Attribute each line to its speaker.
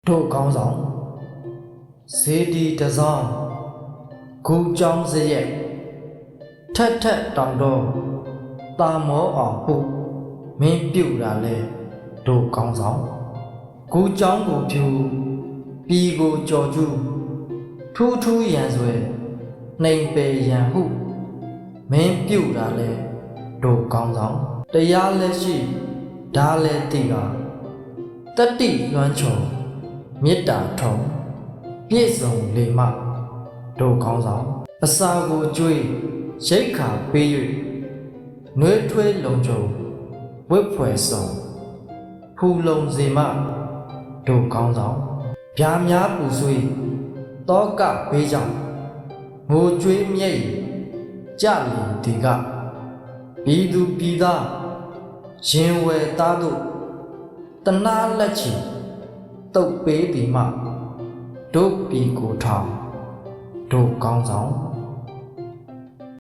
Speaker 1: တို့ကောင်းဆောင်ဇေဒီတစောင်းဂူကြောင်းစရက်ထက်ထက်တောင်တော့တာမောအောင်ပုမင်းပြုတ်တာလဲတို့ကောင်းဆောင်ဂူကြောင်းကိုဖြူပြီးကိုကြော်ကျူးထူးထူးရန်ဆွဲနှိမ်ပယ်ရန်ဟုမင်းပြုတ်တာလဲတို့ကောင်းဆောင်တရားလက်ရှိဓာလဲတိကတတိလွမ်းချုံမေတ္တာထုံပြည့်စုံလေမတို့ကောင်းဆောင်အစာကိုကြွေးရိတ်ခါပေး၍နှွေးထွေးလုံခြုံဝတ်ဖွယ်ဆုံးဖူလုံစေမတို့ကောင်းဆောင်ဗျာများပူဆွေးတောကဘေးကြောင့်ငိုကြွေးမြဲ့ကြလီဒီကပြည်သူပြည်သားရင်ဝယ်သားတို့တနာလက်ချီတုတ်ပေးဒီမှတို့ပြည်ကိုထောင်တို့ကောင်းဆောင်